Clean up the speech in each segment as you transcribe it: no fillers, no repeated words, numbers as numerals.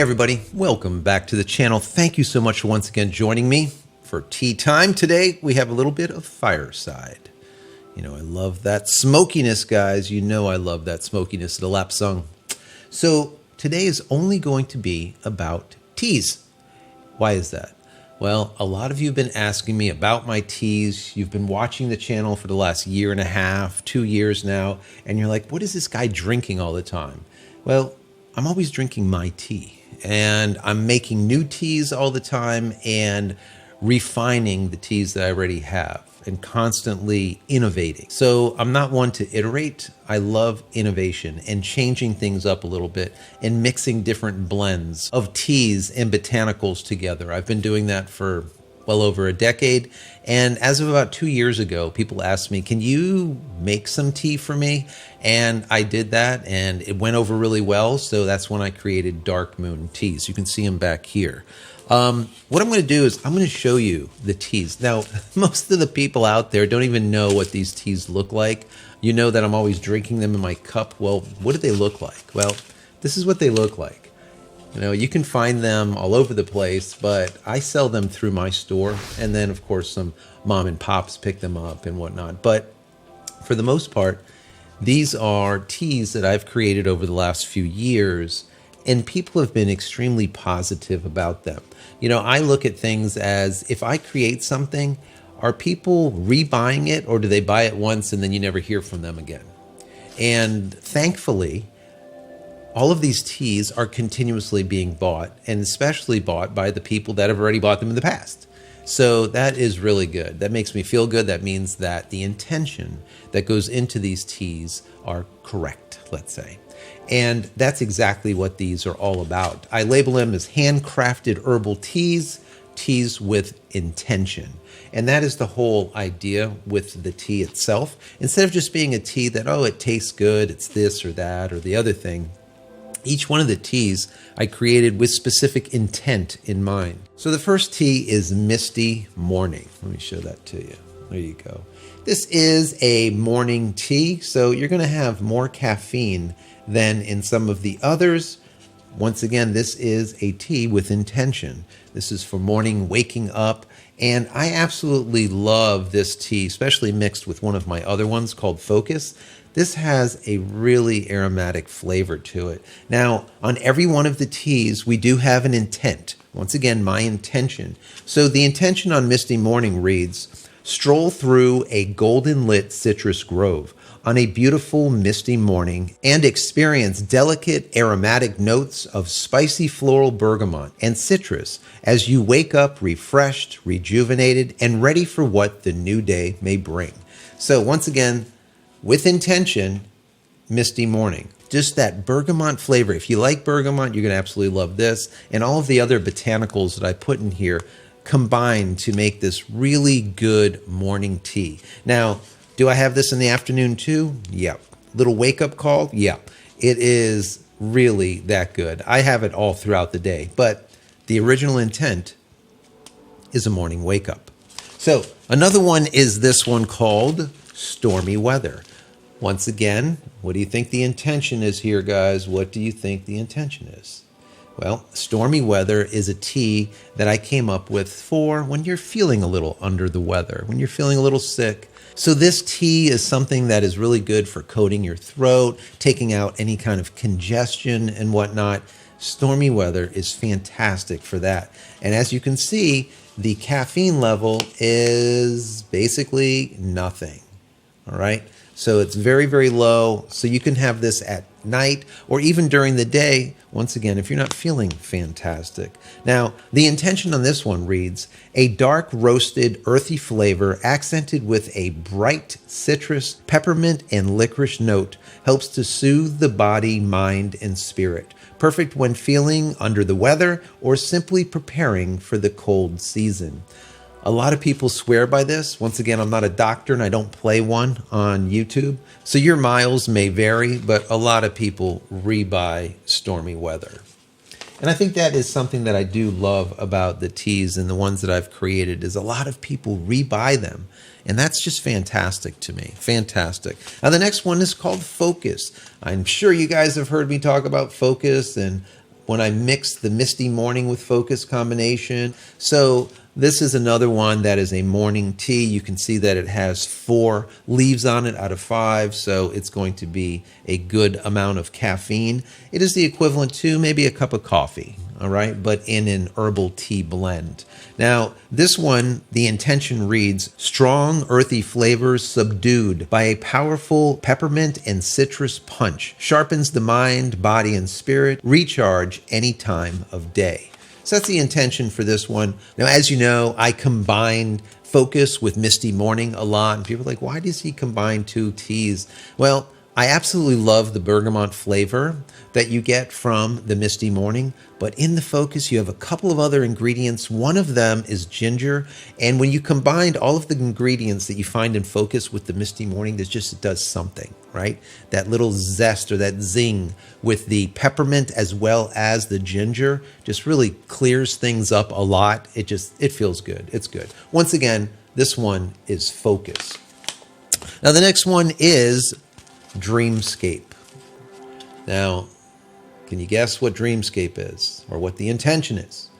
everybody, welcome back to the channel. Thank you so much for once again joining me for tea time. Today we have a little bit of Fireside. You know, I love that smokiness, guys. You know I love that smokiness of the Lapsang. So today is only going to be about teas. Why is that? Well, a lot of you have been asking me about my teas. You've been watching the channel for the last year and a half, 2 years now, and you're like, what is this guy drinking all the time? Well, I'm always drinking my tea, and I'm making new teas all the time and refining the teas that I already have and constantly innovating. So I'm not one to iterate. I love innovation and changing things up a little bit and mixing different blends of teas and botanicals together. I've been doing that for well over a decade. And as of about 2 years ago, people asked me, can you make some tea for me? And I did that and it went over really well. So that's when I created Dark Moon teas. You can see them back here. What I'm going to do is I'm going to show you the teas. Now, most of the people out there don't even know what these teas look like. You know that I'm always drinking them in my cup. Well, what do they look like? Well, this is what they look like. You know, you can find them all over the place, but I sell them through my store. And then, of course, some mom and pops pick them up and whatnot. But for the most part, these are teas that I've created over the last few years, and people have been extremely positive about them. You know, I look at things as if I create something, are people rebuying it, or do they buy it once and then you never hear from them again? And thankfully, all of these teas are continuously being bought, and especially bought by the people that have already bought them in the past. So that is really good. That makes me feel good. That means that the intention that goes into these teas are correct, let's say. And that's exactly what these are all about. I label them as handcrafted herbal teas, teas with intention. And that is the whole idea with the tea itself. Instead of just being a tea that, oh, it tastes good, it's this or that or the other thing, each one of the teas I created with specific intent in mind. So the first tea is Misty Morning. Let me show that to you. There you go. This is a morning tea, so you're going to have more caffeine than in some of the others. Once again, this is a tea with intention. This is for morning waking up, and I absolutely love this tea, especially mixed with one of my other ones called Focus. This has a really aromatic flavor to it. Now, on every one of the teas, we do have an intent. Once again, my intention. So the intention on Misty Morning reads, stroll through a golden lit citrus grove on a beautiful misty morning and experience delicate aromatic notes of spicy floral bergamot and citrus as you wake up refreshed, rejuvenated, and ready for what the new day may bring. So once again, with intention, Misty Morning. Just that bergamot flavor. If you like bergamot, you're going to absolutely love this. And all of the other botanicals that I put in here combine to make this really good morning tea. Now, do I have this in the afternoon too? Yep. Little wake-up call? Yep. It is really that good. I have it all throughout the day, but the original intent is a morning wake-up. So another one is this one called Stormy Weather. Once again, what do you think the intention is here, guys? What do you think the intention is? Well, Stormy Weather is a tea that I came up with for when you're feeling a little under the weather, when you're feeling a little sick. So this tea is something that is really good for coating your throat, taking out any kind of congestion and whatnot. Stormy Weather is fantastic for that. And as you can see, the caffeine level is basically nothing. All right. So it's very, very low. So you can have this at night or even during the day, once again, if you're not feeling fantastic. Now, the intention on this one reads, a dark roasted earthy flavor accented with a bright citrus, peppermint, and licorice note helps to soothe the body, mind, and spirit. Perfect when feeling under the weather or simply preparing for the cold season. A lot of people swear by this. Once again, I'm not a doctor and I don't play one on YouTube. So your miles may vary, but a lot of people rebuy Stormy Weather. And I think that is something that I do love about the teas and the ones that I've created is a lot of people rebuy them. And that's just fantastic to me. Fantastic. Now, the next one is called Focus. I'm sure you guys have heard me talk about Focus and when I mixed the Misty Morning with Focus combination. So this is another one that is a morning tea. You can see that it has 4 leaves on it out of 5, so it's going to be a good amount of caffeine. It is the equivalent to maybe a cup of coffee, all right, but in an herbal tea blend. Now, this one, the intention reads, strong earthy flavors subdued by a powerful peppermint and citrus punch, sharpens the mind, body, and spirit, recharge any time of day. So that's the intention for this one. Now, as you know, I combined Focus with Misty Morning a lot, and people are like, why does he combine 2 teas? Well, I absolutely love the bergamot flavor that you get from the Misty Morning, but in the Focus, you have a couple of other ingredients. One of them is ginger, and when you combine all of the ingredients that you find in Focus with the Misty Morning, it does something, right? That little zest or that zing with the peppermint as well as the ginger just really clears things up a lot. It feels good. It's good. Once again, this one is Focus. Now, the next one is Dreamscape. Now, can you guess what Dreamscape is or what the intention is?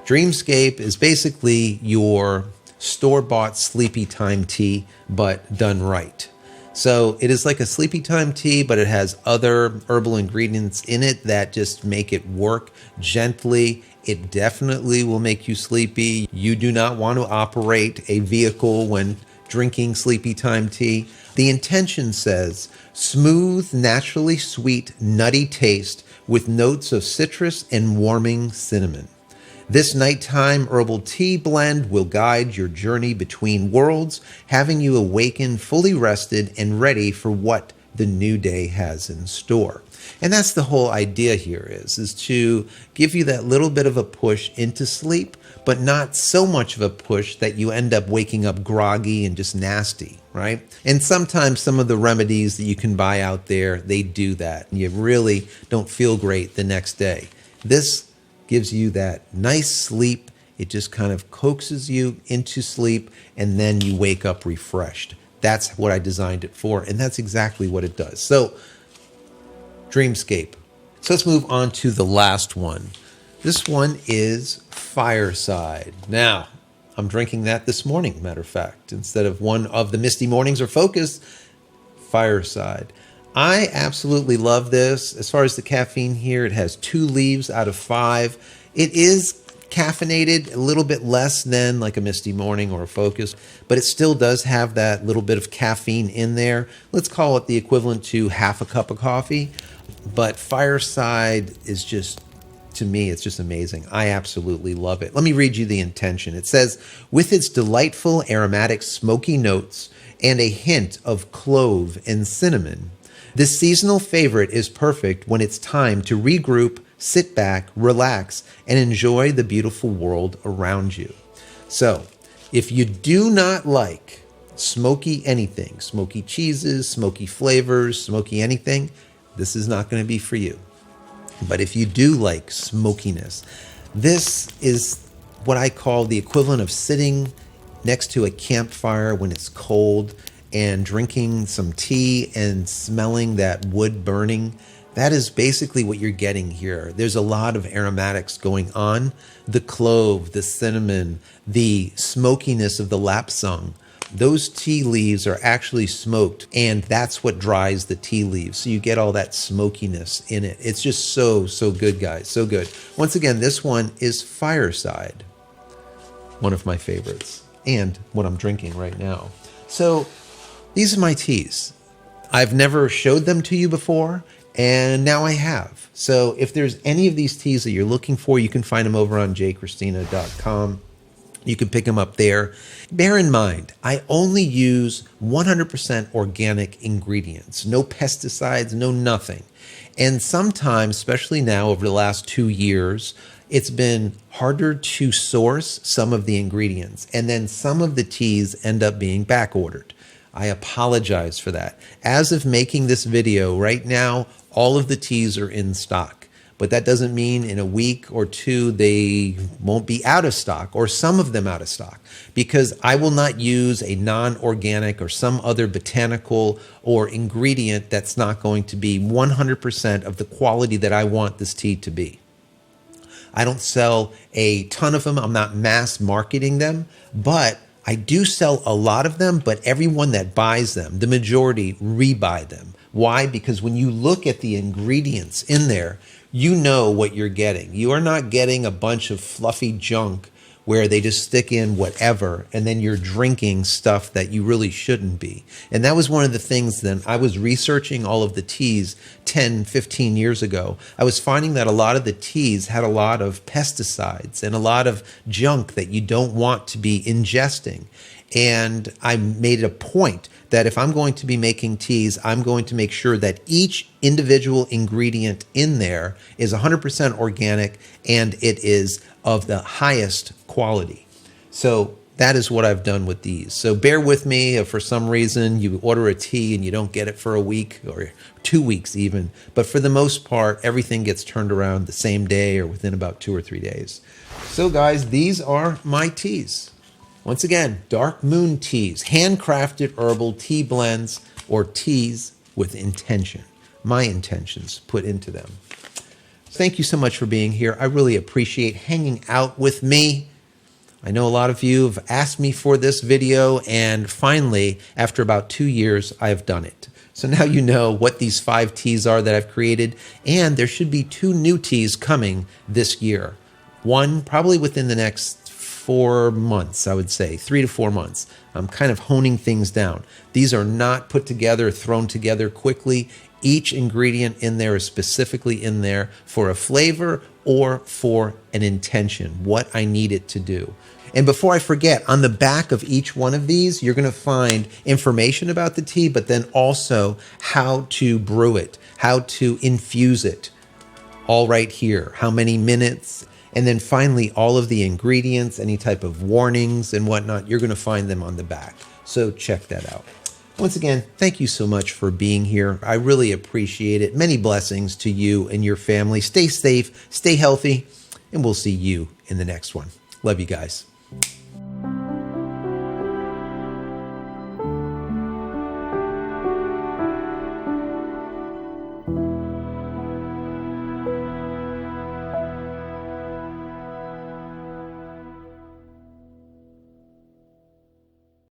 Dreamscape is basically your store-bought sleepy time tea, but done right. So it is like a sleepy time tea, but it has other herbal ingredients in it that just make it work gently. It definitely will make you sleepy. You do not want to operate a vehicle when drinking sleepy time tea. The intention says, smooth, naturally sweet, nutty taste with notes of citrus and warming cinnamon. This nighttime herbal tea blend will guide your journey between worlds, having you awaken fully rested and ready for what the new day has in store. And that's the whole idea here is to give you that little bit of a push into sleep, but not so much of a push that you end up waking up groggy and just nasty, right? And sometimes some of the remedies that you can buy out there, they do that. And you really don't feel great the next day. This gives you that nice sleep. It just kind of coaxes you into sleep, and then you wake up refreshed. That's what I designed it for, and that's exactly what it does. So, Dreamscape. So let's move on to the last one. This one is Fireside. Now, I'm drinking that this morning, matter of fact, instead of one of the Misty Mornings or Focus, Fireside. I absolutely love this. As far as the caffeine here, it has 2 leaves out of 5. It is caffeinated, a little bit less than like a Misty Morning or a Focus, but it still does have that little bit of caffeine in there. Let's call it the equivalent to half a cup of coffee. But Fireside is just, to me, it's just amazing. I absolutely love it. Let me read you the intention. It says, with its delightful aromatic smoky notes and a hint of clove and cinnamon, this seasonal favorite is perfect when it's time to regroup, sit back, relax, and enjoy the beautiful world around you. So, if you do not like smoky anything, smoky cheeses, smoky flavors, smoky anything, this is not going to be for you. But if you do like smokiness, this is what I call the equivalent of sitting next to a campfire when it's cold and drinking some tea and smelling that wood burning. That is basically what you're getting here. There's a lot of aromatics going on. The clove, the cinnamon, the smokiness of the lapsang. Those tea leaves are actually smoked, and that's what dries the tea leaves. So you get all that smokiness in it. It's just so good, guys. So good. Once again, this one is Fireside, one of my favorites, and what I'm drinking right now. So these are my teas. I've never showed them to you before, and now I have. So if there's any of these teas that you're looking for, you can find them over on JCristina.com. You can pick them up there. Bear in mind, I only use 100% organic ingredients, no pesticides, no nothing. And sometimes, especially now over the last 2 years, it's been harder to source some of the ingredients. And then some of the teas end up being back ordered. I apologize for that. As of making this video right now, all of the teas are in stock. But that doesn't mean in a week or 2 they won't be out of stock, or some of them out of stock, because I will not use a non-organic or some other botanical or ingredient that's not going to be 100% of the quality that I want this tea to be. I don't sell a ton of them. I'm not mass marketing them, but I do sell a lot of them, but everyone that buys them, the majority rebuy them. Why? Because when you look at the ingredients in there, you know what you're getting. You are not getting a bunch of fluffy junk where they just stick in whatever, and then you're drinking stuff that you really shouldn't be. And that was one of the things that I was researching all of the teas 10, 15 years ago. I was finding that a lot of the teas had a lot of pesticides and a lot of junk that you don't want to be ingesting. And I made it a point that if I'm going to be making teas, I'm going to make sure that each individual ingredient in there is 100% organic and it is of the highest quality. So that is what I've done with these. So bear with me if for some reason you order a tea and you don't get it for a week or 2 weeks even. But for the most part, everything gets turned around the same day or within about 2 or 3 days. So guys, these are my teas. Once again, Dark Moon teas, handcrafted herbal tea blends or teas with intention. My intentions put into them. Thank you so much for being here. I really appreciate hanging out with me. I know a lot of you have asked me for this video, and finally, after about 2 years, I have done it. So now you know what these 5 teas are that I've created, and there should be 2 new teas coming this year. One probably within the next 4 months, I would say, 3 to 4 months. I'm kind of honing things down. These are not put together, thrown together quickly. Each ingredient in there is specifically in there for a flavor or for an intention, what I need it to do. And before I forget, on the back of each one of these, you're going to find information about the tea, but then also how to brew it, how to infuse it, all right here, how many minutes. And then finally, all of the ingredients, any type of warnings and whatnot, you're going to find them on the back. So check that out. Once again, thank you so much for being here. I really appreciate it. Many blessings to you and your family. Stay safe, stay healthy, and we'll see you in the next one. Love you guys.